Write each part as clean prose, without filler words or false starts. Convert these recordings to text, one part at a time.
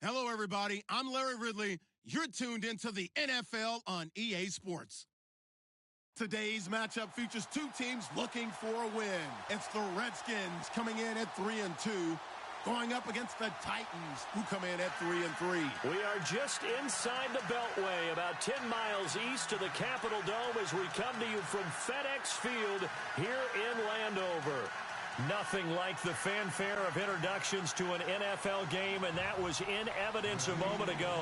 Hello, everybody. I'm Larry Ridley. You're tuned into the NFL on EA Sports. Today's matchup features two teams looking for a win. It's the Redskins coming in at 3-2, going up against the Titans, who come in at 3-3. We are just inside the Beltway, about 10 miles east of the Capitol Dome as we come to you from FedEx Field here in Landover. Nothing like the fanfare of introductions to an NFL game, and that was in evidence a moment ago.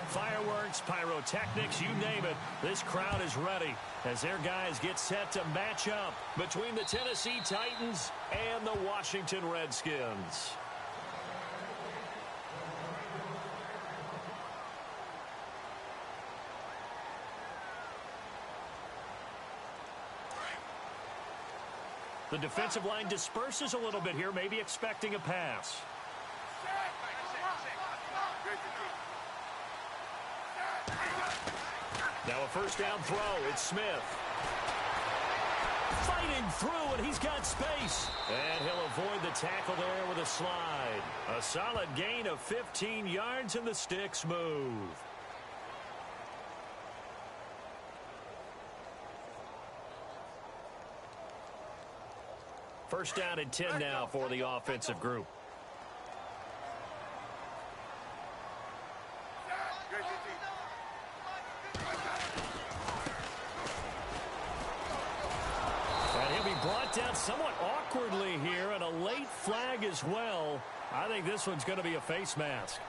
Fireworks, pyrotechnics, you name it. This crowd is ready as their guys get set to match up between the Tennessee Titans and the Washington Redskins. The defensive line disperses a little bit here, maybe expecting a pass. Now a first down throw. It's Smith. Fighting through, and he's got space. And he'll avoid the tackle there with a slide. A solid gain of 15 yards, and the sticks move. First down and 10 now for the offensive group. And he'll be brought down somewhat awkwardly here, and a late flag as well. I think this one's going to be a face mask.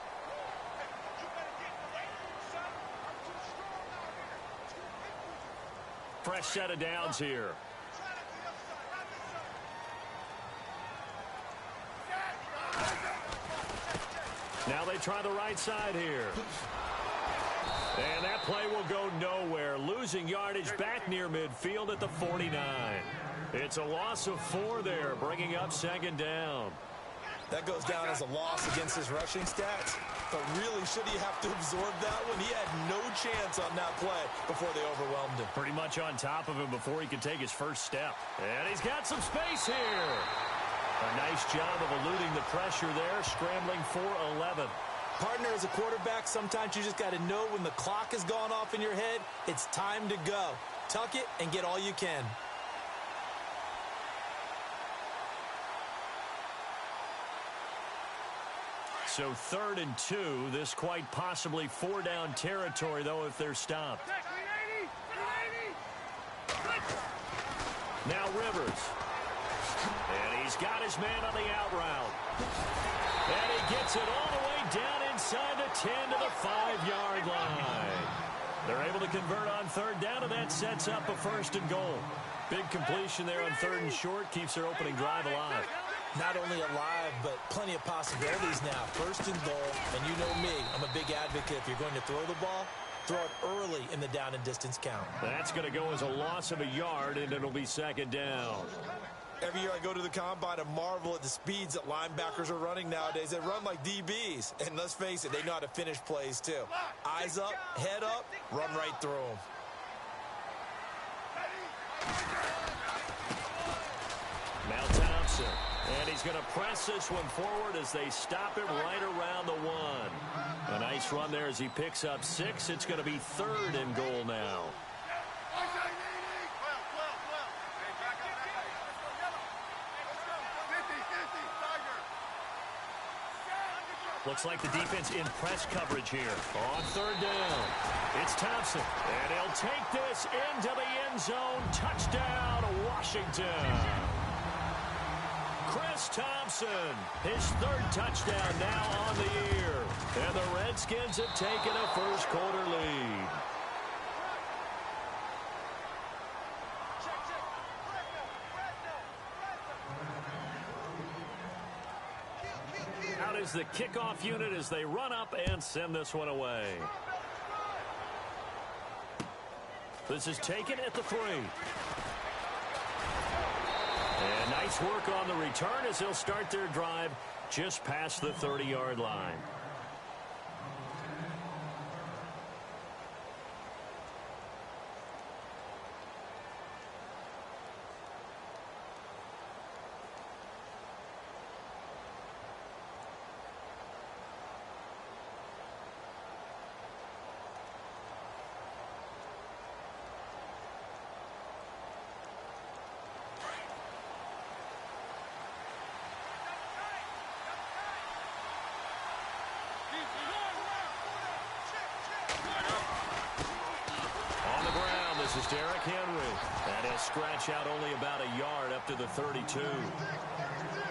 Fresh set of downs here. Now they try the right side here. And that play will go nowhere. Losing yardage back near midfield at the 49. It's a loss of 4 there, bringing up second down. That goes down as a loss against his rushing stats. But really, should he have to absorb that one? He had no chance on that play before they overwhelmed him. Pretty much on top of him before he could take his first step. And he's got some space here. A nice job of eluding the pressure there, scrambling for 11. Partner, as a quarterback, sometimes you just got to know when the clock has gone off in your head, it's time to go. Tuck it and get all you can. So 3rd and 2, this quite possibly 4-down territory, though, if they're stopped. Now Rivers. And he's got his man on the out route. And he gets it all the way down inside the 10 to the 5-yard line. They're able to convert on 3rd down, and that sets up a 1st and goal. Big completion there on 3rd and short, keeps their opening drive alive. Not only alive, but plenty of possibilities now. 1st and goal, and you know me, I'm a big advocate. If you're going to throw the ball, throw it early in the down and distance count. That's going to go as a loss of a yard, and it'll be 2nd down. Every year I go to the combine and marvel at the speeds that linebackers are running nowadays. They run like DBs. And let's face it, they know how to finish plays too. Eyes up, head up, run right through them. Now Thompson. And he's going to press this one forward as they stop him right around the 1. A nice run there as he picks up 6. It's going to be 3rd and goal now. Looks like the defense in press coverage here. On 3rd down, it's Thompson. And he'll take this into the end zone. Touchdown, Washington. Chris Thompson, his 3rd touchdown now on the year. And the Redskins have taken a first-quarter lead. Out is the kickoff unit as they run up and send this one away. This is taken at the 3. And nice work on the return as they'll start their drive just past the 30-yard line. is Derrick Henry. And he'll scratch out only about a yard up to the 32.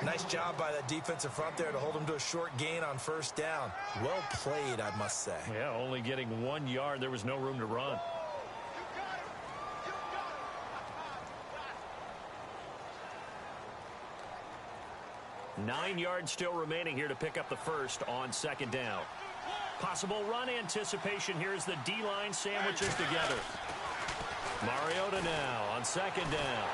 Nice job by that defensive front there to hold him to a short gain on first down. Well played, I must say. Yeah, only getting 1 yard. There was no room to run. Nine yards still remaining here to pick up the first on second down. Possible run anticipation. Here's the D-line sandwiches together. Mariota now on second down.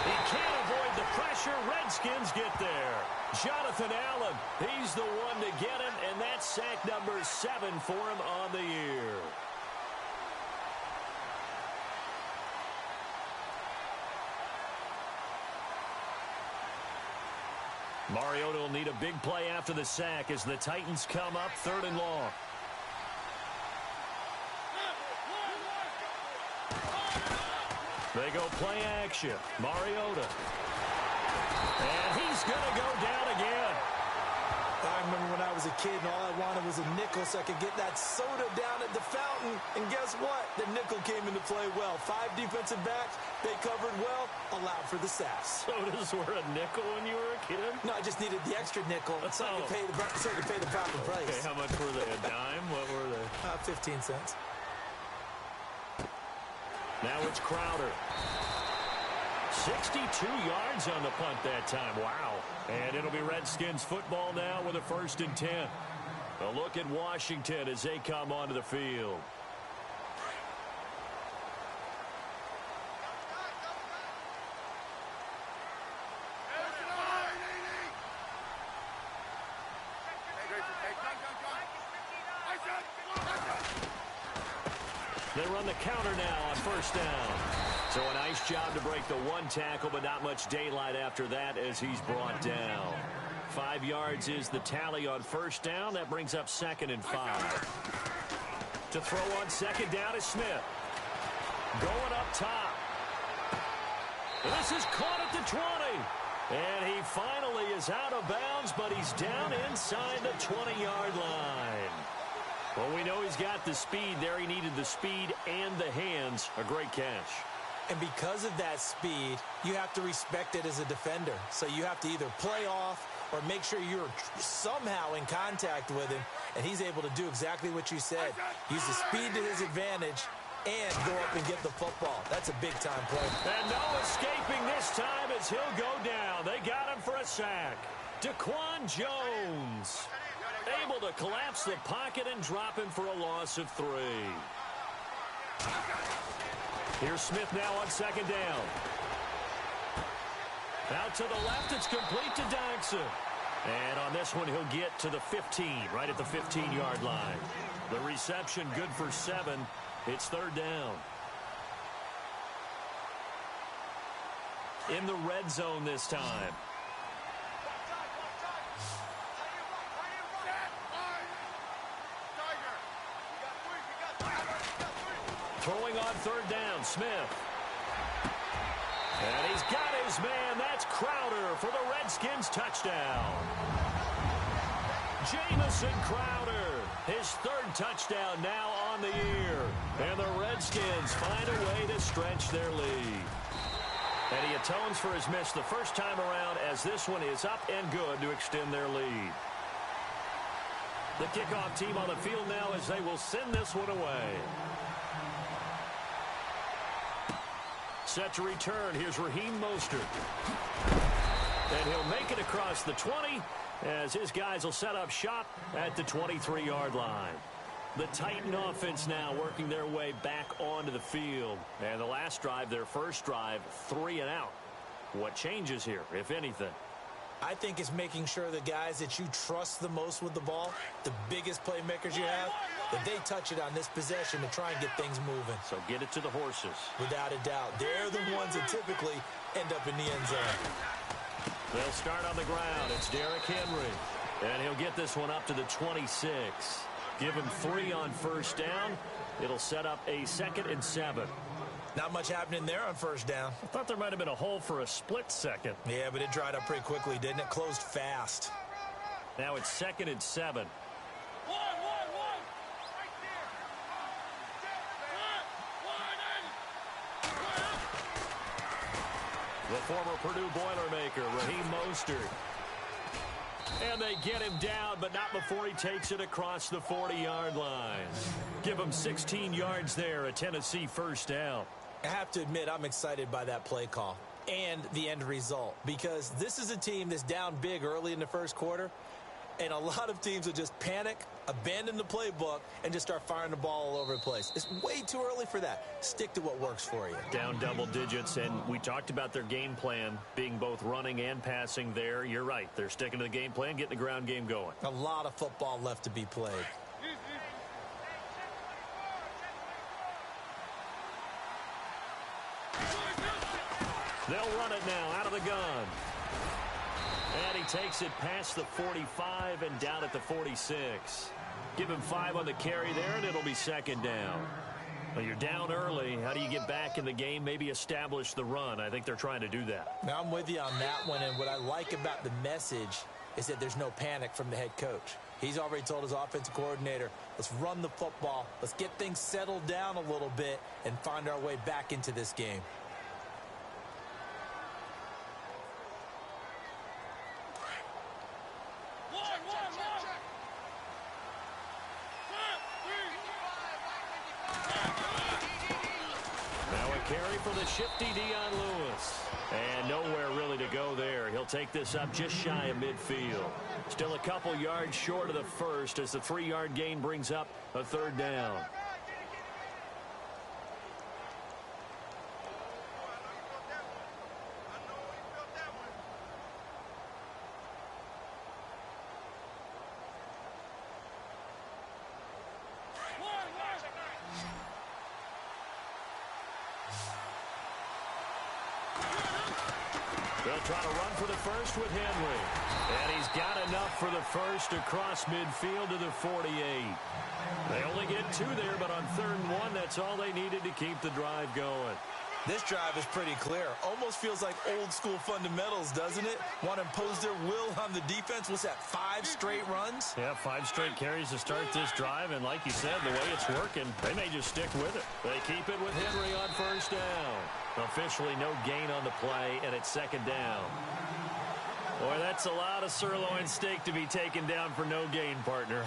He can't avoid the pressure. Redskins get there. Jonathan Allen, he's the one to get him, and that's sack number 7 for him on the year. Mariota will need a big play after the sack as the Titans come up 3rd and long. They go play action. Mariota. And he's going to go down again. I remember when I was a kid and all I wanted was a nickel so I could get that soda down at the fountain. And guess what? The nickel came into play well. 5 defensive backs. They covered well. Allowed for the sacks. Sodas were a nickel when you were a kid? No, I just needed the extra nickel so I could pay the proper price. Okay, how much were they? A dime? What were they? 15 cents. Now it's Crowder. 62 yards on the punt that time. Wow. And it'll be Redskins football now with a 1st and 10. A look at Washington as they come onto the field. They run the counter now on 1st down. So a nice job to break the 1 tackle, but not much daylight after that as he's brought down. 5 yards is the tally on 1st down. That brings up 2nd and 5. To throw on 2nd down is Smith. Going up top. This is caught at the 20. And he finally is out of bounds, but he's down inside the 20-yard line. Well, we know he's got the speed there. He needed the speed and the hands. A great catch. And because of that speed, you have to respect it as a defender. So you have to either play off or make sure you're somehow in contact with him. And he's able to do exactly what you said. Use the speed to his advantage and go up and get the football. That's a big-time play. And no escaping this time as he'll go down. They got him for a sack. Daquan Jones able to collapse the pocket and drop him for a loss of 3. Here's Smith now on 2nd down. Out to the left, it's complete to Dodson. And on this one, he'll get to the 15, right at the 15-yard line. The reception good for 7. It's 3rd down. In the red zone this time. Throwing on 3rd down, Smith. And he's got his man. That's Crowder for the Redskins touchdown. Jamison Crowder, his 3rd touchdown now on the year. And the Redskins find a way to stretch their lead. And he atones for his miss the first time around as this one is up and good to extend their lead. The kickoff team on the field now as they will send this one away. Set to return. Here's Raheem Mostert. And he'll make it across the 20 as his guys will set up shop at the 23-yard line. The Titan offense now working their way back onto the field. And the last drive, their first drive, 3 and out. What changes here, if anything? I think it's making sure the guys that you trust the most with the ball, the biggest playmakers you have, that they touch it on this possession to try and get things moving. So get it to the horses. Without a doubt. They're the ones that typically end up in the end zone. They'll start on the ground. It's Derrick Henry. And he'll get this one up to the 26. Give him 3 on 1st down. It'll set up a 2nd and 7. Not much happening there on 1st down. I thought there might have been a hole for a split second. Yeah, but it dried up pretty quickly, didn't it? Closed fast. Now it's 2nd and 7. The former Purdue Boilermaker, Raheem Mostert. And they get him down, but not before he takes it across the 40-yard line. Give him 16 yards there, a Tennessee first down. I have to admit, I'm excited by that play call and the end result, because this is a team that's down big early in the first quarter, and a lot of teams will just panic, abandon the playbook, and just start firing the ball all over the place. It's way too early for that. Stick to what works for you. Down double digits, and we talked about their game plan being both running and passing there. You're right. They're sticking to the game plan, getting the ground game going. A lot of football left to be played. They'll run it now out of the gun. And he takes it past the 45 and down at the 46. Give him 5 on the carry there, and it'll be second down. Well, you're down early. How do you get back in the game, maybe establish the run? I think they're trying to do that. Now, I'm with you on that one, and what I like about the message is that there's no panic from the head coach. He's already told his offensive coordinator, let's run the football, let's get things settled down a little bit and find our way back into this game. Carry for the shifty Dion Lewis. And nowhere really to go there. He'll take this up just shy of midfield. Still a couple yards short of the first as the 3-yard gain brings up a third down. They'll try to run for the first with Henry. And he's got enough for the first across midfield to the 48. They only get 2 there, but on 3rd and 1, that's all they needed to keep the drive going. This drive is pretty clear. Almost feels like old school fundamentals, doesn't it? Want to impose their will on the defense. What's that, 5 straight runs? Yeah, 5 straight carries to start this drive. And like you said, the way it's working, they may just stick with it. They keep it with Henry on first down. Officially no gain on the play, and it's second down. Boy, that's a lot of sirloin steak to be taken down for no gain, partner.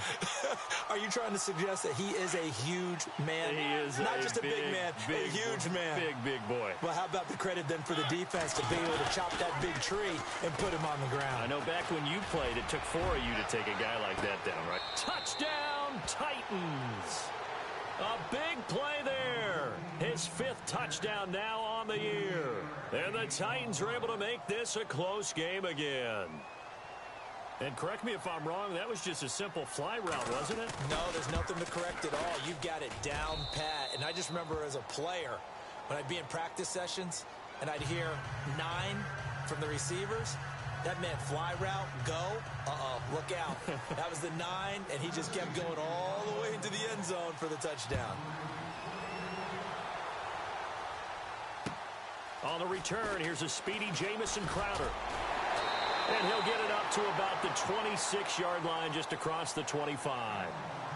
Are you trying to suggest that he is a huge man? He is not just a big man, a huge man. Big boy. Well, how about the credit then for the defense to be able to chop that big tree and put him on the ground? I know back when you played, it took 4 of you to take a guy like that down, right? Touchdown, Titans! A big play there. His 5th touchdown now on the year. And the Titans are able to make this a close game again. And correct me if I'm wrong, that was just a simple fly route, wasn't it? No, there's nothing to correct at all. You've got it down pat. And I just remember as a player, when I'd be in practice sessions and I'd hear 9 from the receivers, that meant fly route, go, look out. That was the 9, and he just kept going all the way into the end zone for the touchdown. On the return, here's a speedy Jamison Crowder. And he'll get it up to about the 26-yard line, just across the 25.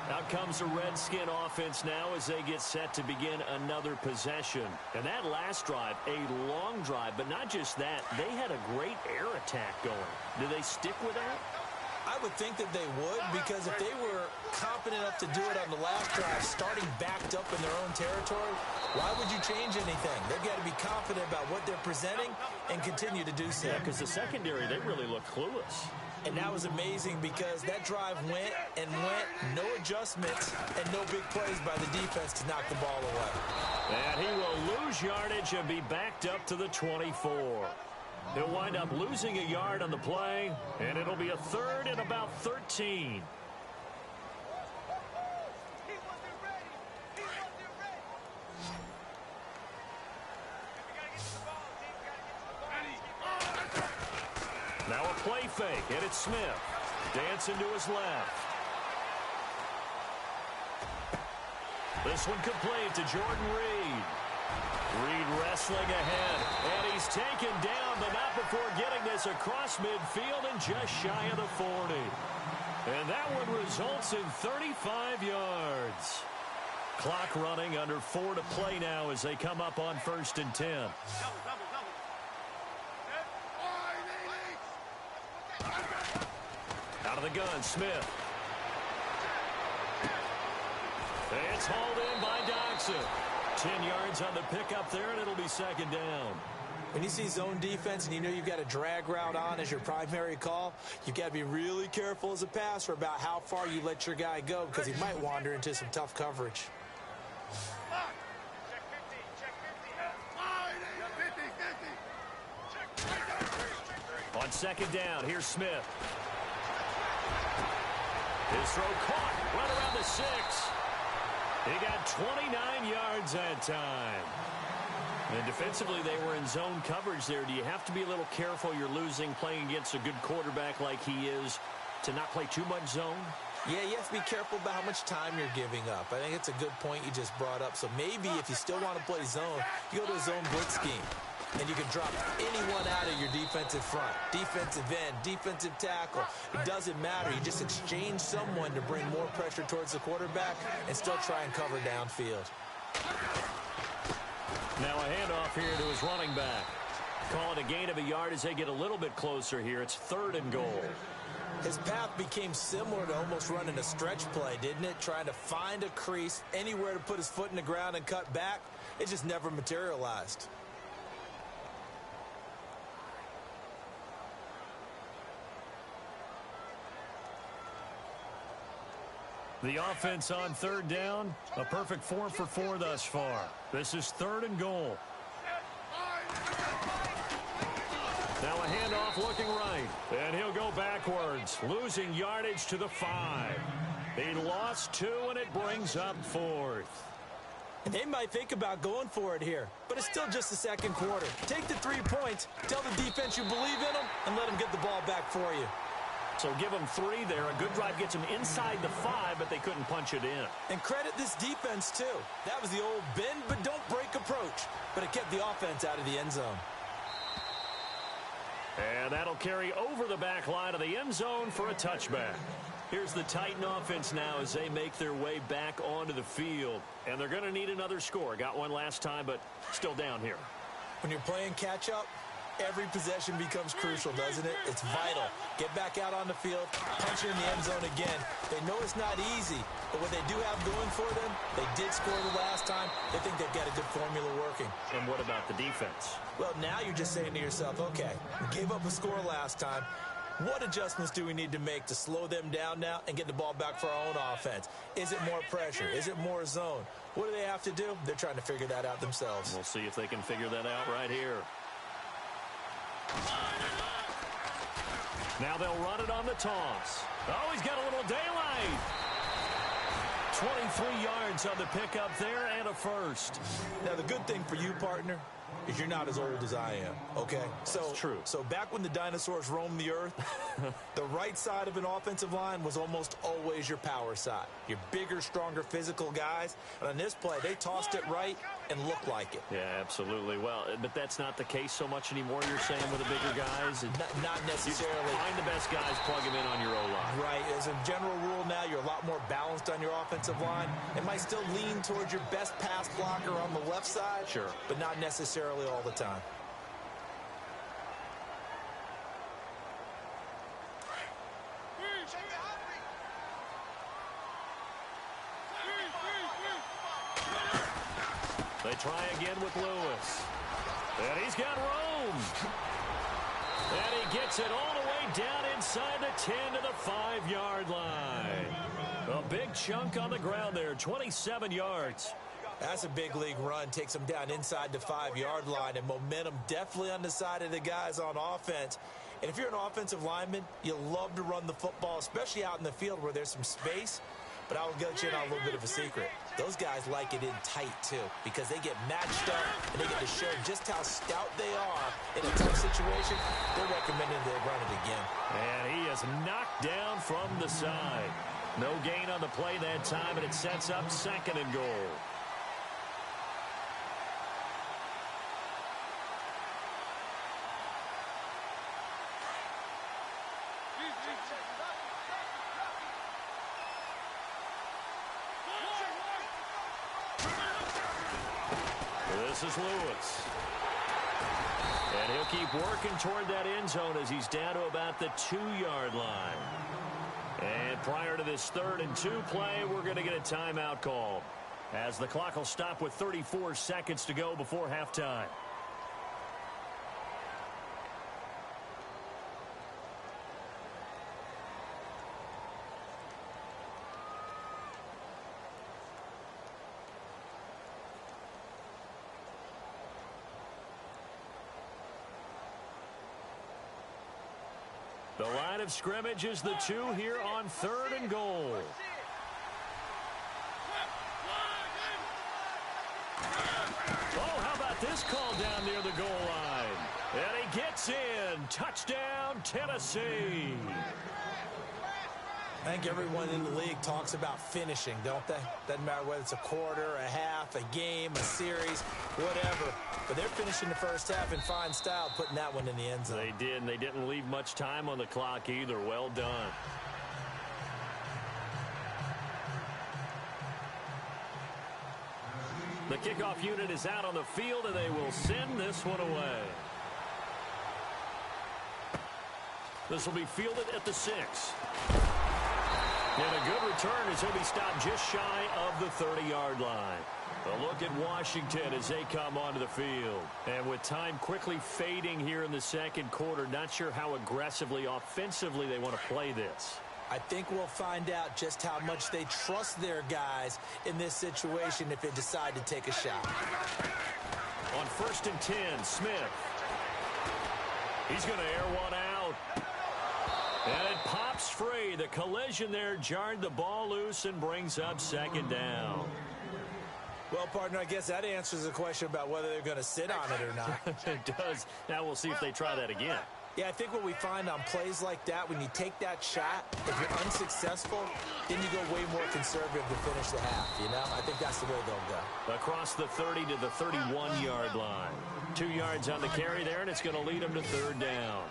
Out comes the Redskin offense now as they get set to begin another possession. And that last drive, a long drive, but not just that. They had a great air attack going. Do they stick with that? I would think that they would, because if they were confident enough to do it on the last drive, starting backed up in their own territory, why would you change anything? They've got to be confident about what they're presenting and continue to do so. Yeah, because the secondary, they really look clueless. And that was amazing because that drive went and went, no adjustments, and no big plays by the defense to knock the ball away. And he will lose yardage and be backed up to the 24. He'll wind up losing a yard on the play, and it'll be a 3rd and about 13. Now a play fake, and it's Smith. Dancing to his left. This one complete to Jordan Reed. Reed wrestling ahead, and he's taken down, but not before getting this across midfield and just shy of the 40. And that one results in 35 yards. Clock running, under 4 to play now as they come up on 1st and 10. Out of the gun, Smith. It's hauled in by Doxson. 10 yards on the pickup there, and it'll be second down. When you see zone defense and you know you've got a drag route on as your primary call, you've got to be really careful as a passer about how far you let your guy go because he might wander into some tough coverage. On second down, here's Smith. His throw caught right around the 6. He got 29 yards that time. And defensively, they were in zone coverage there. Do you have to be a little careful? You're losing playing against a good quarterback like he is to not play too much zone? Yeah, you have to be careful about how much time you're giving up. I think it's a good point you just brought up. So maybe if you still want to play zone, you go to a zone blitz scheme. And you can drop anyone out of your defensive front. Defensive end, defensive tackle. It doesn't matter. You just exchange someone to bring more pressure towards the quarterback and still try and cover downfield. Now a handoff here to his running back. Call it a gain of a yard as they get a little bit closer here. It's 3rd and goal. His path became similar to almost running a stretch play, didn't it? Trying to find a crease, anywhere to put his foot in the ground and cut back. It just never materialized. The offense on 3rd down, a perfect 4 for 4 thus far. This is 3rd and goal. Now a handoff looking right, and he'll go backwards, losing yardage to the 5. He lost 2, and it brings up 4th. They might think about going for it here, but it's still just the second quarter. Take the 3 points, tell the defense you believe in them, and let them get the ball back for you. So give them 3 there. A good drive gets them inside the 5, but they couldn't punch it in. And credit this defense, too. That was the old bend but don't break approach, but it kept the offense out of the end zone. And that'll carry over the back line of the end zone for a touchback. Here's the Titan offense now as they make their way back onto the field. And they're going to need another score. Got one last time, but still down here. When you're playing catch-up, every possession becomes crucial, doesn't it? It's vital. Get back out on the field, punch it in the end zone again. They know it's not easy, but what they do have going for them, they did score the last time. They think they've got a good formula working. And what about the defense? Well, now you're just saying to yourself, okay, we gave up a score last time. What adjustments do we need to make to slow them down now and get the ball back for our own offense? Is it more pressure? Is it more zone? What do they have to do? They're trying to figure that out themselves. We'll see if they can figure that out right here. Now they'll run it on the toss. Oh, he's got a little daylight. 23 yards on the pickup there and a first. Now, the good thing for you, partner, is you're not as old as I am, okay? That's true. So back when the dinosaurs roamed the earth, the right side of an offensive line was almost always your power side. Your bigger, stronger, physical guys. And on this play, they tossed it right and looked like it. Yeah, absolutely. Well, but that's not the case so much anymore, you're saying, with the bigger guys? Not necessarily. You find the best guys, plug them in on your O-line. Right. As a general rule now, you're a lot more balanced on your offensive line. It might still lean towards your best pass blocker on the left side. Sure. But not necessarily all the time. They try again with Lewis. And he's got room. And he gets it all the way down inside the 10 to the 5-yard line. A big chunk on the ground there, 27 yards. That's a big league run. Takes them down inside the 5-yard line, and momentum definitely on the side of the guys on offense. And if you're an offensive lineman, you love to run the football, especially out in the field where there's some space. But I will get you in on a little bit of a secret. Those guys like it in tight, too, because they get matched up and they get to show just how stout they are in a tough situation. They're recommending they run it again. And he is knocked down from the side. No gain on the play that time, and it sets up 2nd and goal. This is Lewis. And he'll keep working toward that end zone as he's down to about the 2-yard line. And prior to this 3rd and 2 play, we're going to get a timeout call, as the clock will stop with 34 seconds to go before halftime. The line of scrimmage is the 2 here on 3rd and goal. Oh, how about this call down near the goal line? And he gets in. Touchdown, Tennessee. I think everyone in the league talks about finishing, don't they? Doesn't matter whether it's a quarter, a half, a game, a series, whatever. But they're finishing the first half in fine style, putting that one in the end zone. They did, and they didn't leave much time on the clock either. Well done. The kickoff unit is out on the field, and they will send this one away. This will be fielded at the 6. And a good return as he'll be stopped just shy of the 30-yard line. A look at Washington as they come onto the field. And with time quickly fading here in the second quarter, not sure how aggressively, offensively they want to play this. I think we'll find out just how much they trust their guys in this situation if they decide to take a shot. On 1st and 10, Smith. He's going to air one out. And it pops free. The collision there jarred the ball loose and brings up 2nd down. Well, partner, I guess that answers the question about whether they're going to sit on it or not. It does. Now we'll see if they try that again. Yeah, I think what we find on plays like that, when you take that shot, if you're unsuccessful, then you go way more conservative to finish the half, you know? I think that's the way they'll go. Across the 30 to the 31-yard line. 2 yards on the carry there, and it's going to lead them to 3rd down.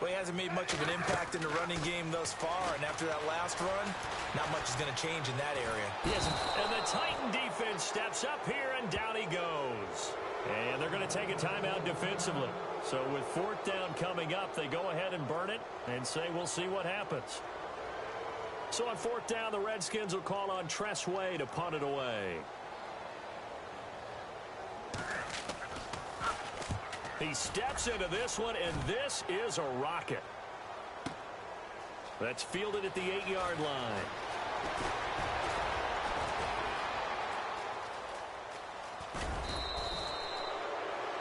Well, he hasn't made much of an impact in the running game thus far, and after that last run, not much is going to change in that area. He hasn't. And the Titan defense steps up here, and down he goes. And they're going to take a timeout defensively. So with 4th down coming up, they go ahead and burn it and say we'll see what happens. So on 4th down, the Redskins will call on Tress Way to punt it away. He steps into this one, and this is a rocket. That's fielded at the 8-yard line.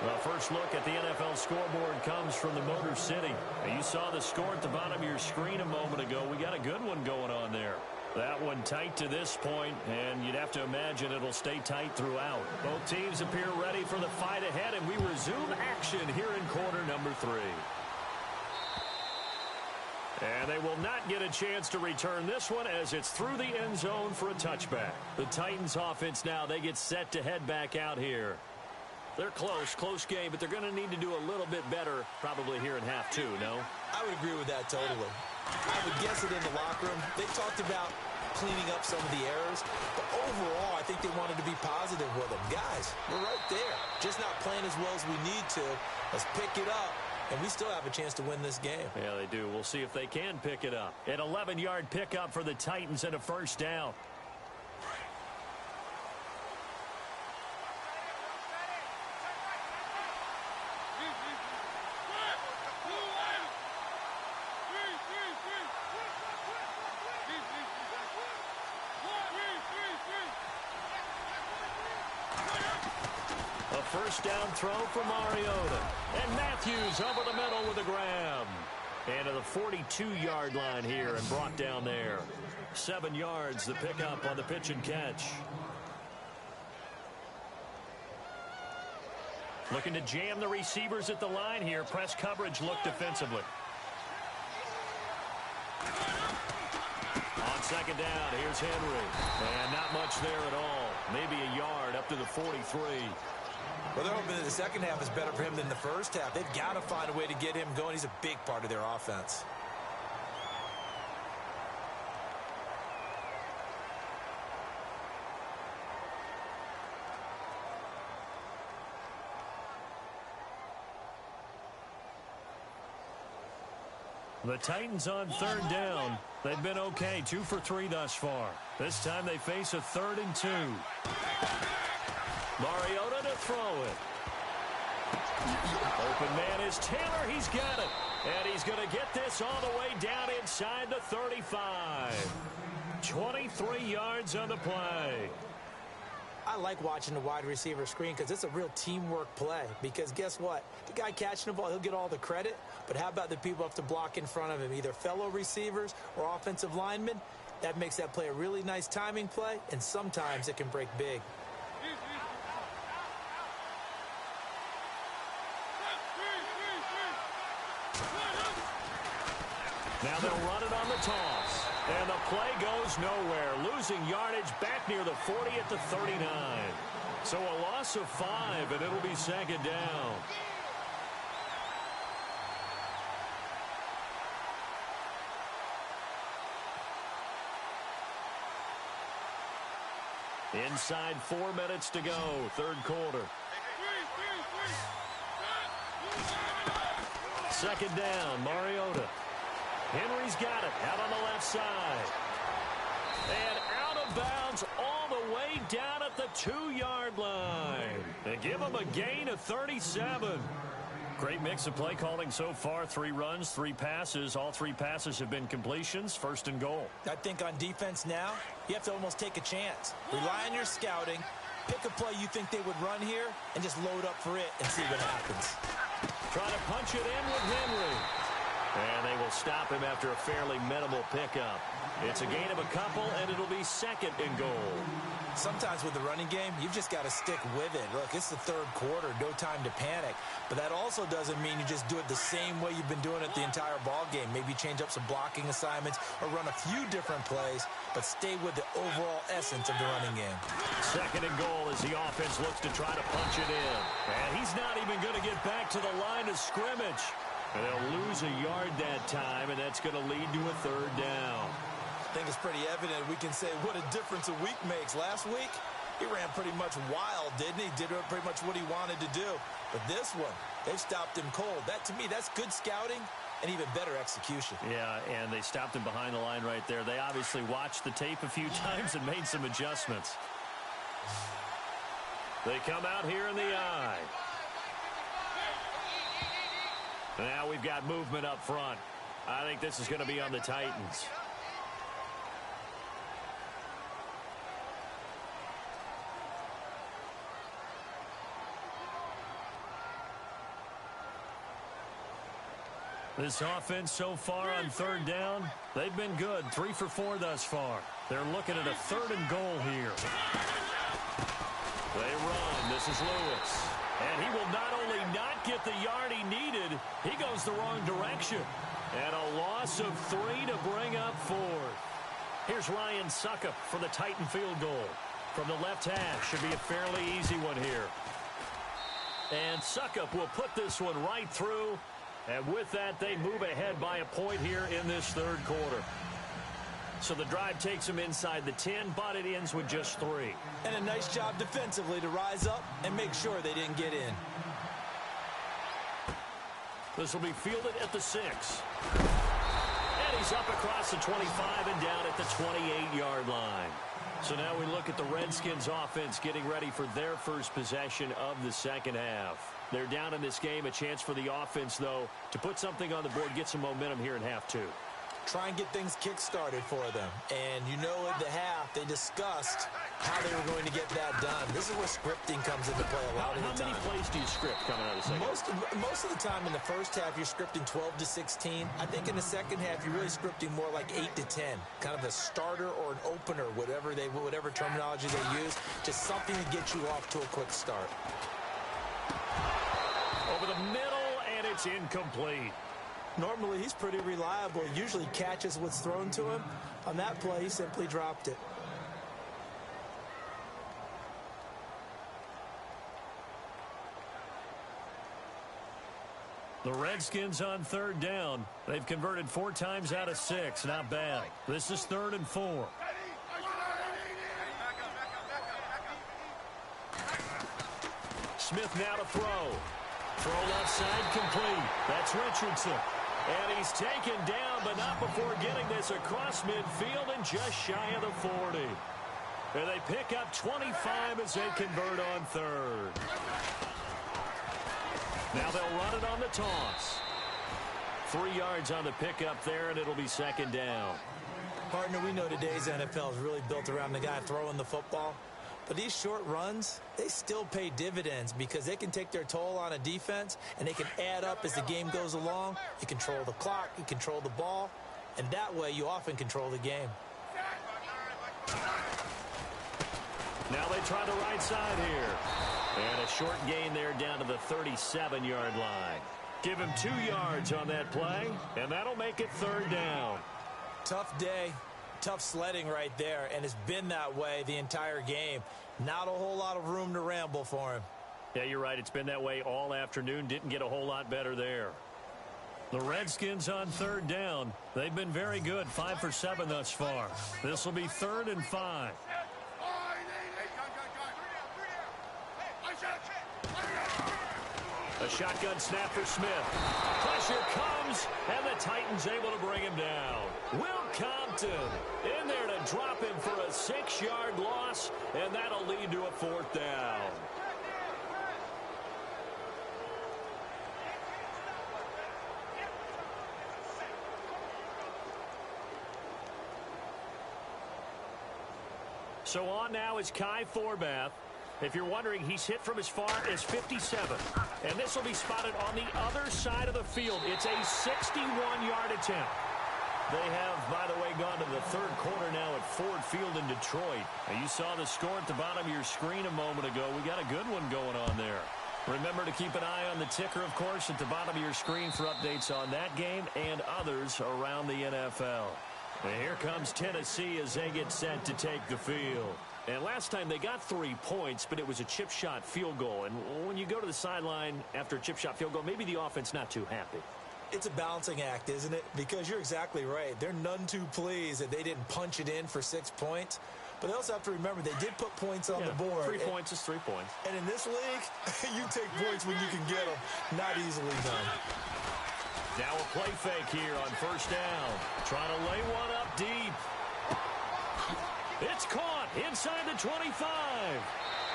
The first look at the NFL scoreboard comes from the Motor City. You saw the score at the bottom of your screen a moment ago. We got a good one going on there. That one tight to this point, and you'd have to imagine it'll stay tight throughout. Both teams appear ready for the fight ahead, and we resume action here in quarter number 3. And they will not get a chance to return this one as it's through the end zone for a touchback. The Titans offense now, they get set to head back out here. They're close game, but they're going to need to do a little bit better probably here in half 2, no? I would agree with that totally. I would guess it in the locker room. They talked about cleaning up some of the errors, but overall, I think they wanted to be positive with them. Guys, we're right there. Just not playing as well as we need to. Let's pick it up, and we still have a chance to win this game. Yeah, they do. We'll see if they can pick it up. An 11-yard pickup for the Titans and a 1st down. First down throw for Mariota. And Matthews over the middle with a grab. And to the 42-yard line here and brought down there. 7 yards, the pickup on the pitch and catch. Looking to jam the receivers at the line here. Press coverage look defensively. On 2nd down, here's Henry. And not much there at all. Maybe a yard up to the 43. Well, they're hoping that the second half is better for him than the first half. They've got to find a way to get him going. He's a big part of their offense. The Titans on third down. They've been okay, 2 for 3 thus far. This time they face a 3rd and 2. Mariota to throw it. Open man is Taylor. He's got it. And he's going to get this all the way down inside the 35. 23 yards on the play. I like watching the wide receiver screen because it's a real teamwork play. Because guess what? The guy catching the ball, he'll get all the credit. But how about the people who have to block in front of him, either fellow receivers or offensive linemen? That makes that play a really nice timing play, and sometimes it can break big. Now they'll run it on the toss. And the play goes nowhere. Losing yardage back near the 40 at the 39. So a loss of 5, and it'll be 2nd down. Inside 4 minutes to go, 3rd quarter. 2nd down, Mariota. Henry's got it out on the left side. And out of bounds all the way down at the 2-yard line. They give him a gain of 37. Great mix of play calling so far. 3 runs, 3 passes. All 3 passes have been completions. 1st and goal. I think on defense now, you have to almost take a chance. Rely on your scouting. Pick a play you think they would run here and just load up for it and see what happens. Trying to punch it in with Henry. And they will stop him after a fairly minimal pickup. It's a gain of a couple, and it'll be 2nd and goal. Sometimes with the running game, you've just got to stick with it. Look, it's the 3rd quarter, no time to panic. But that also doesn't mean you just do it the same way you've been doing it the entire ball game. Maybe change up some blocking assignments or run a few different plays, but stay with the overall essence of the running game. 2nd and goal as the offense looks to try to punch it in. And he's not even going to get back to the line of scrimmage. And they'll lose a yard that time, and that's going to lead to a 3rd down. I think it's pretty evident we can say what a difference a week makes. Last week, he ran pretty much wild, didn't he? Did pretty much what he wanted to do. But this one, they've stopped him cold. That, to me, that's good scouting and even better execution. Yeah, and they stopped him behind the line right there. They obviously watched the tape a few times and made some adjustments. They come out here in the eye. Now we've got movement up front. I think this is going to be on the Titans. This offense so far on 3rd down, they've been good. 3 for 4 thus far. They're looking at a 3rd and goal here. They run. This is Lewis. And he will not only not get the yard he needed, he goes the wrong direction. And a loss of 3 to bring up 4th. Here's Ryan Suckup for the Titan field goal. From the left half, should be a fairly easy one here. And Suckup will put this one right through. And with that, they move ahead by a point here in this 3rd quarter. So the drive takes them inside the 10, but it ends with just 3. And a nice job defensively to rise up and make sure they didn't get in. This will be fielded at the 6. And he's up across the 25 and down at the 28-yard line. So now we look at the Redskins offense getting ready for their first possession of the 2nd half. They're down in this game. A chance for the offense, though, to put something on the board, get some momentum here in half 2. Try and get things kick-started for them. And you know at the half, they discussed how they were going to get that done. This is where scripting comes into play a lot of the time. How many plays do you script coming out of the second? Most of the time in the first half, you're scripting 12 to 16. I think in the second half, you're really scripting more like 8 to 10. Kind of a starter or an opener, whatever terminology they use. Just something to get you off to a quick start. Over the middle, and it's incomplete. Normally, he's pretty reliable. He usually catches what's thrown to him. On that play, he simply dropped it. The Redskins on 3rd down. They've converted 4 times out of 6. Not bad. This is 3rd and 4. Smith now to throw. Throw left side complete. That's Richardson. And he's taken down, but not before getting this across midfield and just shy of the 40. And they pick up 25 as they convert on third. Now they'll run it on the toss. 3 yards on the pickup there, and it'll be second down. Partner, we know today's NFL is really built around the guy throwing the football. But these short runs, they still pay dividends because they can take their toll on a defense, and they can add up as the game goes along. You control the clock, you control the ball, and that way you often control the game. Now they try the right side here. And a short gain there down to the 37-yard line. Give him 2 yards on that play, and that'll make it third down. Tough day, tough sledding right there, and it's been that way the entire game. Not a whole lot of room to ramble for him. Yeah, you're right. It's been that way all afternoon. Didn't get a whole lot better there. The Redskins on third down. They've been very good, 5 for 7 thus far. This will be 3rd and 5. A shotgun snap for Smith. Pressure comes, and the Titans able to bring him down. Will Compton in there to drop him for a 6-yard loss, and that'll lead to a 4th down. So on now is Kai Forbath. If you're wondering, he's hit from as far as 57. And this will be spotted on the other side of the field. It's a 61-yard attempt. They have, by the way, gone to the third quarter now at Ford Field in Detroit. Now, you saw the score at the bottom of your screen a moment ago. We got a good one going on there. Remember to keep an eye on the ticker, of course, at the bottom of your screen for updates on that game and others around the NFL. And here comes Tennessee as they get set to take the field. And last time they got 3 points, but it was a chip shot field goal. And when you go to the sideline after a chip shot field goal, maybe the offense not too happy. It's a balancing act, isn't it? Because you're exactly right. They're none too pleased that they didn't punch it in for 6 points. But they also have to remember they did put points on the board. 3 points is 3 points. And in this league, you take points when you can get them. Not easily done. Now a play fake here on first down. Trying to lay one up deep. It's caught inside the 25.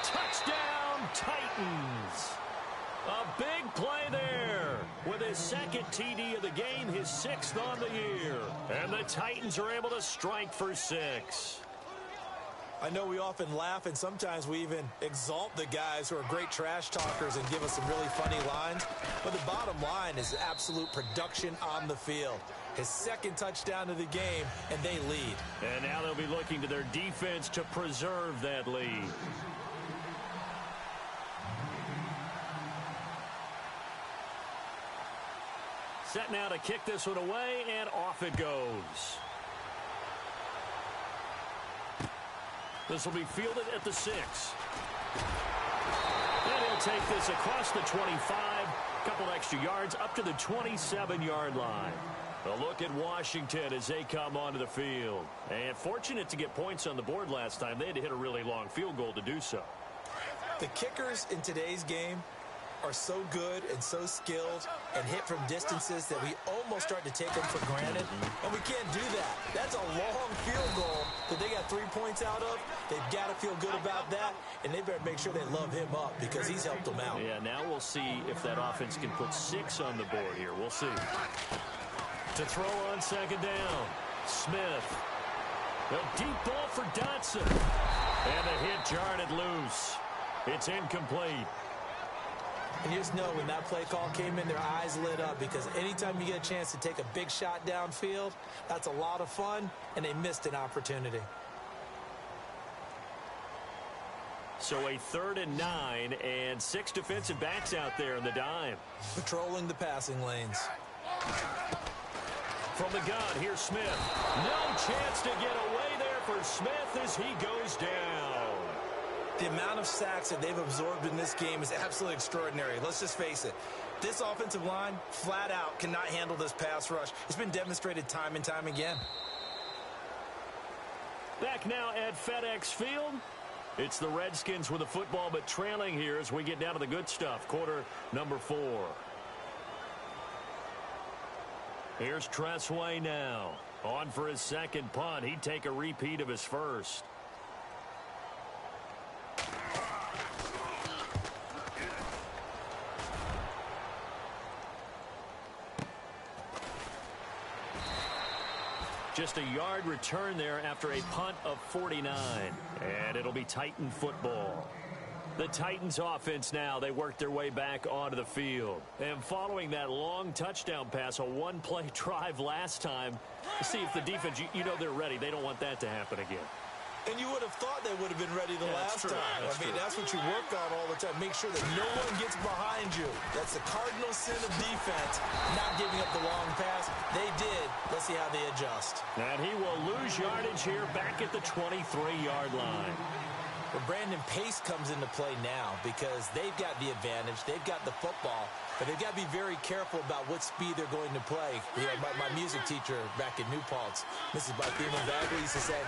Touchdown, Titans. A big play there with his second TD of the game, his 6th on the year. And the Titans are able to strike for 6. I know we often laugh, and sometimes we even exalt the guys who are great trash talkers and give us some really funny lines. But the bottom line is absolute production on the field. His 2nd touchdown of the game, and they lead. And now they'll be looking to their defense to preserve that lead. Set now to kick this one away, and off it goes. This will be fielded at the 6. And he'll take this across the 25. Couple extra yards up to the 27-yard line. A look at Washington as they come onto the field. And fortunate to get points on the board last time. They had to hit a really long field goal to do so. The kickers in today's game are so good and so skilled and hit from distances that we almost start to take them for granted. And we can't do that. That's a long field goal that they got 3 points out of. They've got to feel good about that, and they better make sure they love him up because he's helped them out. Yeah, now we'll see if that offense can put 6 on the board here. We'll see. To throw on second down, Smith. A deep ball for Dotson. And the hit jarred it loose. It's incomplete. And you just know when that play call came in, their eyes lit up because anytime you get a chance to take a big shot downfield, that's a lot of fun, and they missed an opportunity. So a 3rd and 9 and 6 defensive backs out there in the dime. Patrolling the passing lanes. From the gun, here's Smith. No chance to get away there for Smith as he goes down. The amount of sacks that they've absorbed in this game is absolutely extraordinary. Let's just face it. This offensive line, flat out, cannot handle this pass rush. It's been demonstrated time and time again. Back now at FedEx Field. It's the Redskins with the football, but trailing here as we get down to the good stuff. Quarter number 4. Here's Tressway now. On for his second punt. He'd take a repeat of his first. Just a yard return there after a punt of 49. And it'll be Titan football. The Titans offense now, they work their way back onto the field. And following that long touchdown pass, a one-play drive last time, see if the defense, you know they're ready. They don't want that to happen again. And you would have thought they would have been ready the last time. That's what you work on all the time. Make sure that no one gets behind you. That's the cardinal sin of defense, not giving up the long pass. They did. Let's see how they adjust. And he will lose yardage here back at the 23-yard line. But Brandon, pace comes into play now because they've got the advantage. They've got the football. But they've got to be very careful about what speed they're going to play. You know, my music teacher back in New Paltz, Mrs. Barthema Bagley, used to say,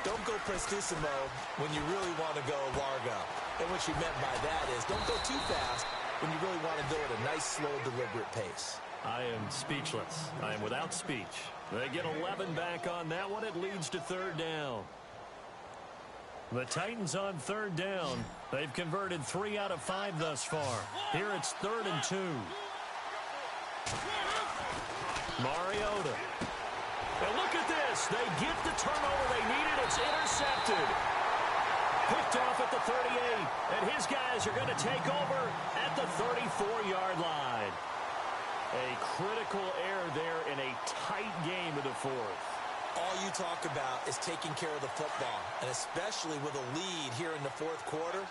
don't go prestissimo when you really want to go largo. And what she meant by that is don't go too fast when you really want to go at a nice, slow, deliberate pace. I am speechless. I am without speech. They get 11 back on that one. It leads to third down. The Titans on third down. They've converted 3 out of 5 thus far. Here it's 3rd and 2. Mariota. And look at this. They get the turnover they needed. It's intercepted. Picked off at the 38. And his guys are going to take over at the 34-yard line. A critical error there in a tight game of the fourth. All you talk about is taking care of the football, and especially with a lead here in the fourth quarter,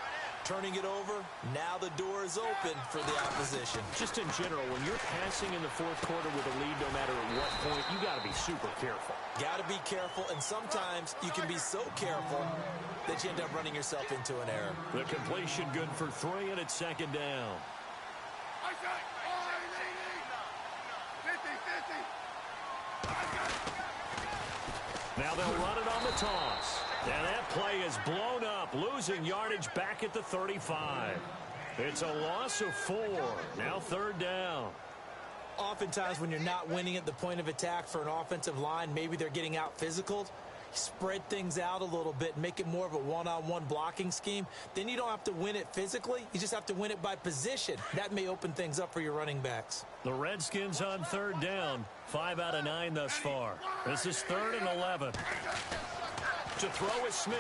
turning it over, now the door is open for the opposition. Just in general, when you're passing in the fourth quarter with a lead, no matter at what point, you got to be super careful. Got to be careful, and sometimes you can be so careful that you end up running yourself into an error. The completion good for 3, and it's 2nd down. Now they'll run it on the toss. And that play is blown up, losing yardage back at the 35. It's a loss of 4. Now 3rd down. Oftentimes when you're not winning at the point of attack for an offensive line, maybe they're getting out physical. Spread things out a little bit, make it more of a one-on-one blocking scheme. Then you don't have to win it physically. You just have to win it by position. That may open things up for your running backs. The Redskins on 3rd down. 5 out of 9 thus far. This is 3rd and 11. To throw is Smith.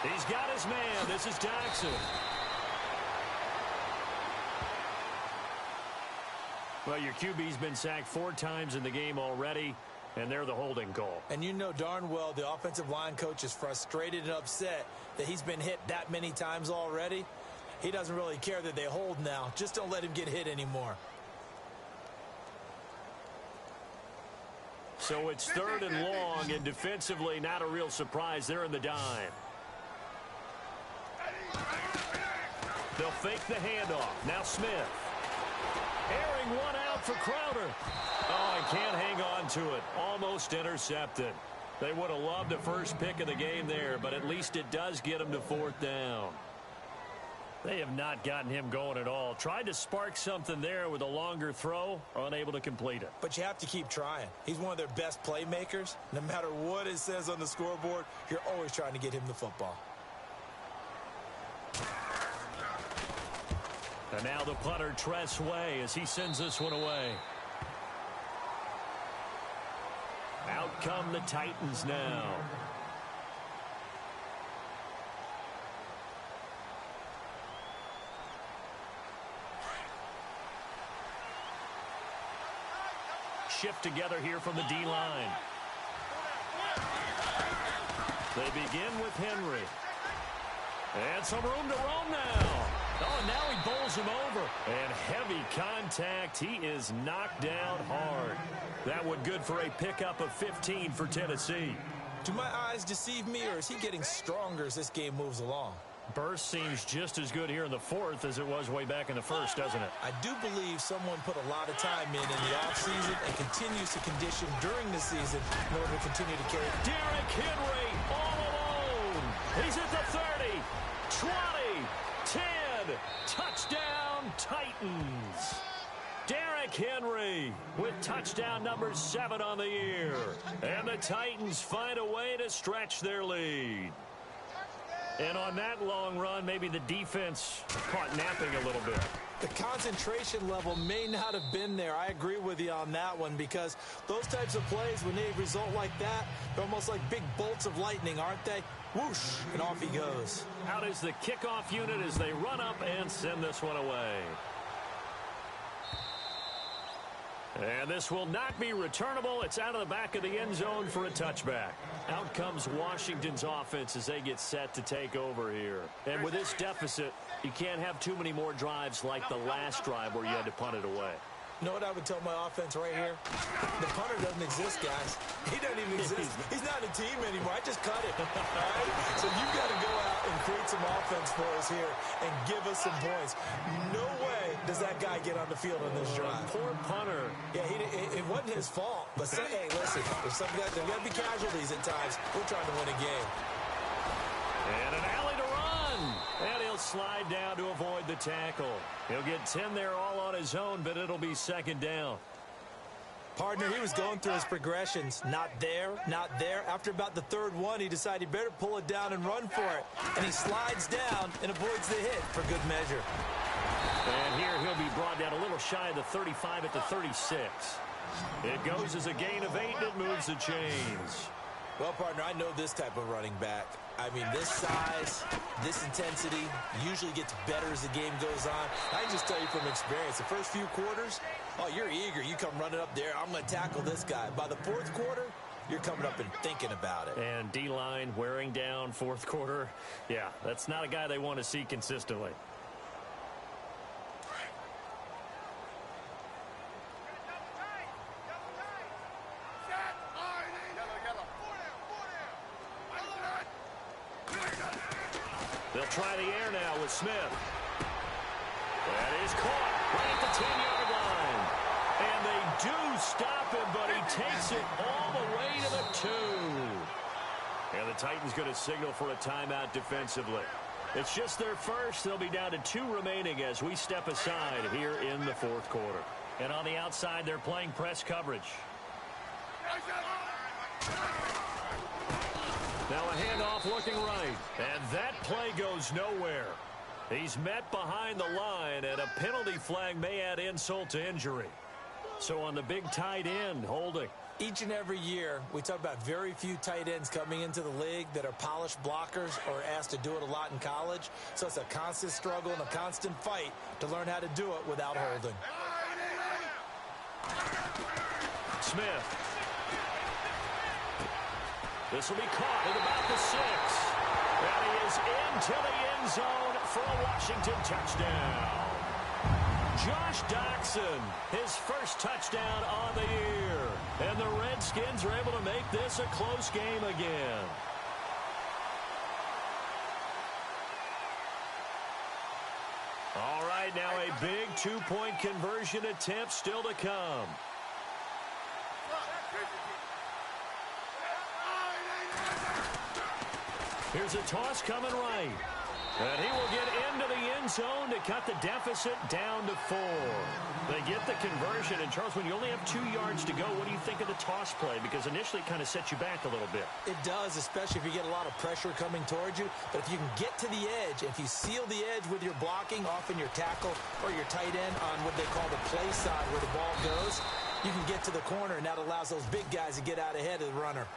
He's got his man. This is Jackson. Well, your QB's been sacked 4 times in the game already. And they're the holding call. And you know darn well the offensive line coach is frustrated and upset that he's been hit that many times already. He doesn't really care that they hold now. Just don't let him get hit anymore. So it's 3rd and long, and defensively not a real surprise. They're in the dime. They'll fake the handoff. Now Smith. Airing one out for Crowder. Oh, he can't hang on to it. Almost intercepted. They would have loved the first pick of the game there, but at least it does get them to 4th down. They have not gotten him going at all. Tried to spark something there with a longer throw, unable to complete it. But you have to keep trying. He's one of their best playmakers. No matter what it says on the scoreboard, you're always trying to get him the football. And now the punter, Tressway, as he sends this one away. Out come the Titans now. Shift together here from the D-line. They begin with Henry. And some room to roam now. Oh, and now he bowls him over. And heavy contact. He is knocked down hard. That one good for a pickup of 15 for Tennessee. Do my eyes deceive me, or is he getting stronger as this game moves along? Burst seems just as good here in the fourth as it was way back in the first, doesn't it? I do believe someone put a lot of time in the offseason and continues to condition during the season in order to continue to carry. Derrick Henry all alone. He's at the 30, 20, 10. Touchdown, Titans. Derrick Henry. with touchdown number 7 on the year. And the Titans find a way to stretch their lead. And on that long run, maybe the defense caught napping a little bit. The concentration level may not have been there. I agree with you on that one, because those types of plays, when they result like that, they're almost like big bolts of lightning, aren't they? Whoosh, and off he goes. Out is the kickoff unit as they run up and send this one away. And this will not be returnable. It's out of the back of the end zone for a touchback. Out comes Washington's offense as they get set to take over here. And with this deficit, you can't have too many more drives like the last drive where you had to punt it away. You know what I would tell my offense right here? The punter doesn't exist, guys. He doesn't even exist. He's not a team anymore. I just cut it. All right? So you've got to go out and create some offense for us here and give us some points. No way does that guy get on the field on this drive. Poor punter. Yeah, it wasn't his fault. But hey, listen, there's some guys, there got to be casualties at times. We're trying to win a game. And an alley to run. And he'll slide down to avoid the tackle. He'll get 10 there all on his own, but it'll be second down. Partner, he was going through his progressions. Not there, not there. After about the third one, he decided he better pull it down and run for it. And he slides down and avoids the hit for good measure. And here he'll be brought down a little shy of the 35 at the 36. It goes as a gain of 8, and it moves the chains. Well, partner, I know this type of running back. I mean, this size, this intensity usually gets better as the game goes on. I can just tell you from experience, the first few quarters, oh, you're eager. You come running up there, I'm going to tackle this guy. By the fourth quarter, you're coming up and thinking about it. And D-line wearing down fourth quarter. Yeah, that's not a guy they want to see consistently. They'll try the air now with Smith. That is caught right at the 10-yard line. And they do stop him, but he takes it all the way to the 2. And the Titans going to signal for a timeout defensively. It's just their first. They'll be down to 2 remaining as we step aside here in the fourth quarter. And on the outside, they're playing press coverage. Now a handoff looking right. And that play goes nowhere. He's met behind the line, and a penalty flag may add insult to injury. So on the big tight end, holding. Each and every year, we talk about very few tight ends coming into the league that are polished blockers or asked to do it a lot in college. So it's a constant struggle and a constant fight to learn how to do it without holding. Smith. This will be caught at about the 6. And he is into the end zone for a Washington touchdown. Josh Doxson, his first touchdown on the year. And the Redskins are able to make this a close game again. All right, now a big 2-point conversion attempt still to come. Here's a toss coming right. And he will get into the end zone to cut the deficit down to 4. They get the conversion. And, Charles, when you only have 2 yards to go, what do you think of the toss play? Because initially it kind of sets you back a little bit. It does, especially if you get a lot of pressure coming towards you. But if you can get to the edge, if you seal the edge with your blocking, often your tackle or your tight end on what they call the play side where the ball goes, you can get to the corner, and that allows those big guys to get out ahead of the runner.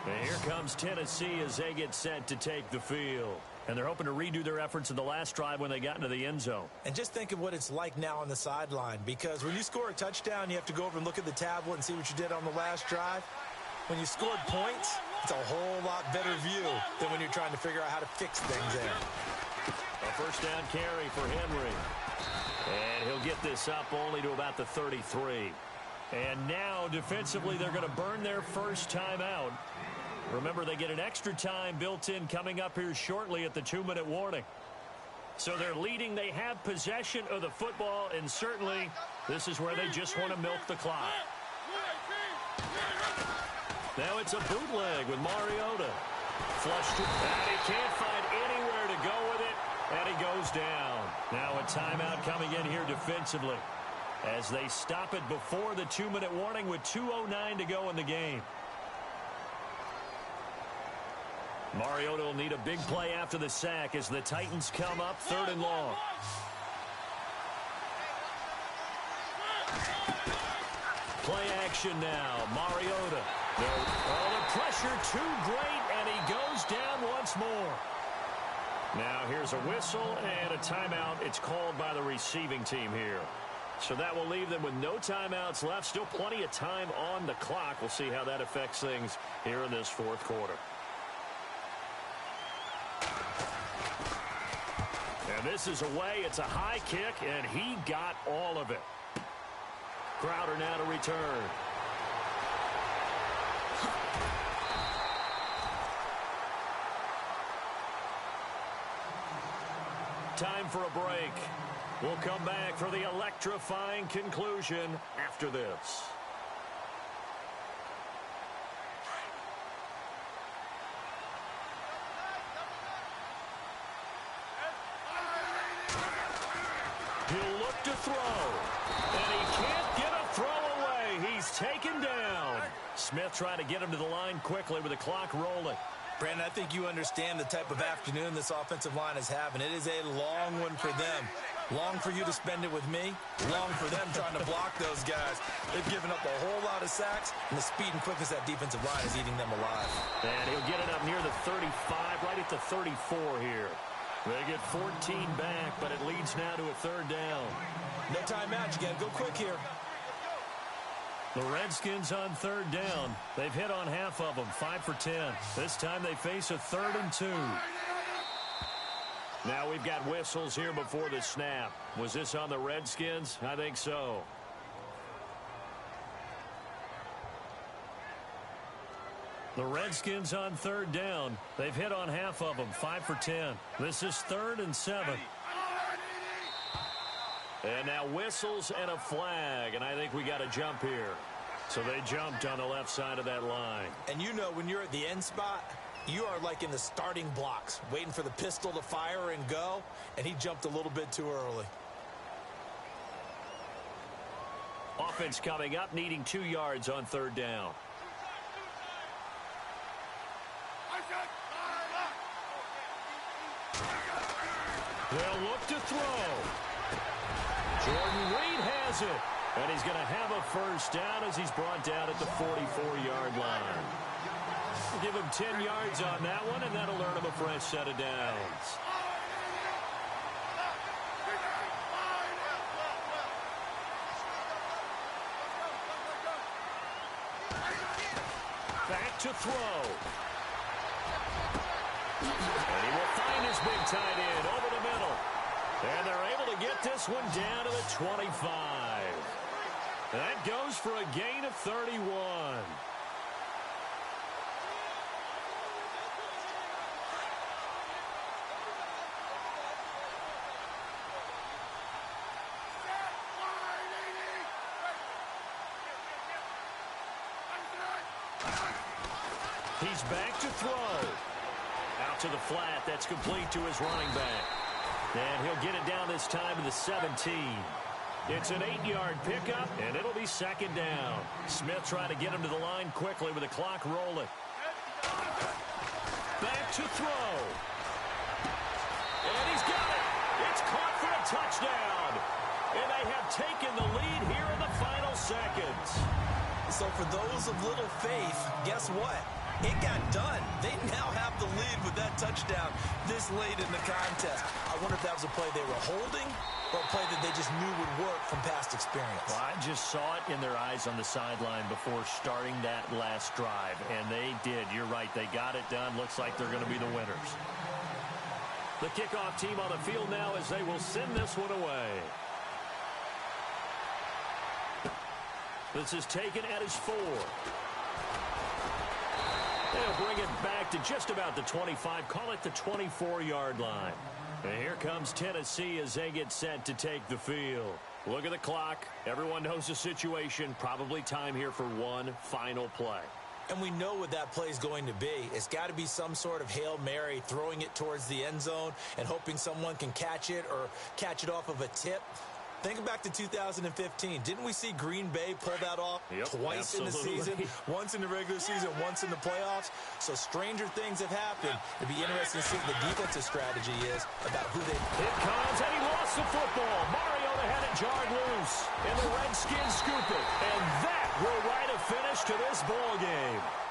And here comes Tennessee as they get set to take the field. And they're hoping to redo their efforts in the last drive when they got into the end zone. And just think of what it's like now on the sideline, because when you score a touchdown, you have to go over and look at the tablet and see what you did on the last drive. When you scored points, it's a whole lot better view than when you're trying to figure out how to fix things there. A first down carry for Henry. And he'll get this up only to about the 33. And now, defensively, they're going to burn their first timeout. Remember, they get an extra time built in coming up here shortly at the 2-minute warning. So they're leading. They have possession of the football, and certainly this is where they just want to milk the clock. Now it's a bootleg with Mariota. Flushed it, and he can't find anywhere to go with it, and he goes down. Now a timeout coming in here defensively. as they stop it before the 2-minute warning with 2:09 to go in the game. Mariota will need a big play after the sack as the Titans come up 3rd and long. Play action now. Mariota. The pressure too great, and he goes down once more. Now here's a whistle and a timeout. It's called by the receiving team here. So that will leave them with no timeouts left. Still plenty of time on the clock. We'll see how that affects things here in this 4th quarter. And this is away. It's a high kick, and he got all of it. Crowder now to return. Time for a break. We'll come back for the electrifying conclusion after this. He'll look to throw, and he can't get a throw away. He's taken down. Smith trying to get him to the line quickly with the clock rolling. Brandon, I think you understand the type of afternoon this offensive line is having. It is a long one for them. Long for you to spend it with me. Long for them trying to block those guys. They've given up a whole lot of sacks, and the speed and quickness of that defensive line is eating them alive. And he'll get it up near the 35, right at the 34 here. They get 14 back, but it leads now to a 3rd down. No timeout. You got to go quick here. The Redskins on 3rd down. They've hit on half of them, 5 for 10. This time they face a 3rd and 2. Now we've got whistles here before the snap. Was this on the Redskins? I think so. The Redskins on 3rd down. They've hit on half of them, 5 for 10. This is 3rd and 7. And now whistles and a flag, and I think we got a jump here. So they jumped on the left side of that line. And you know when you're at the end spot, you are like in the starting blocks, waiting for the pistol to fire and go, and he jumped a little bit too early. Offense coming up, needing 2 yards on 3rd down. They'll look to throw. Jordan Reed has it, and he's going to have a 1st down as he's brought down at the 44-yard line. We'll give him 10 yards on that one, and that'll earn him a fresh set of downs. Back to throw. And he will find his big tight end over the middle. And they're able to get this one down to the 25. That goes for a gain of 31. He's back to throw. Out to the flat. That's complete to his running back. And he'll get it down this time to the 17. It's an 8-yard pickup, and it'll be 2nd down. Smith trying to get him to the line quickly with the clock rolling. Back to throw. And he's got it. It's caught for a touchdown. And they have taken the lead here in the final seconds. So for those of little faith, guess what? It got done. They now have the lead with that touchdown this late in the contest. I wonder if that was a play they were holding or a play that they just knew would work from past experience. Well, I just saw it in their eyes on the sideline before starting that last drive, and they did. You're right. They got it done. Looks like they're going to be the winners. The kickoff team on the field now as they will send this one away. This is taken at his 4. They'll bring it back to just about the 25. Call it the 24-yard line. And here comes Tennessee as they get set to take the field. Look at the clock. Everyone knows the situation. Probably time here for one final play. And we know what that play is going to be. It's got to be some sort of Hail Mary, throwing it towards the end zone and hoping someone can catch it or catch it off of a tip. Think back to 2015. Didn't we see Green Bay pull that off twice absolutely. in the season? Once in the regular season, once in the playoffs. So stranger things have happened. It'd be interesting to see what the defensive strategy is about who they... Here comes, and he lost the football. Mariota had it jarred loose, and the Redskins scoop it. And that will write a finish to this ball game.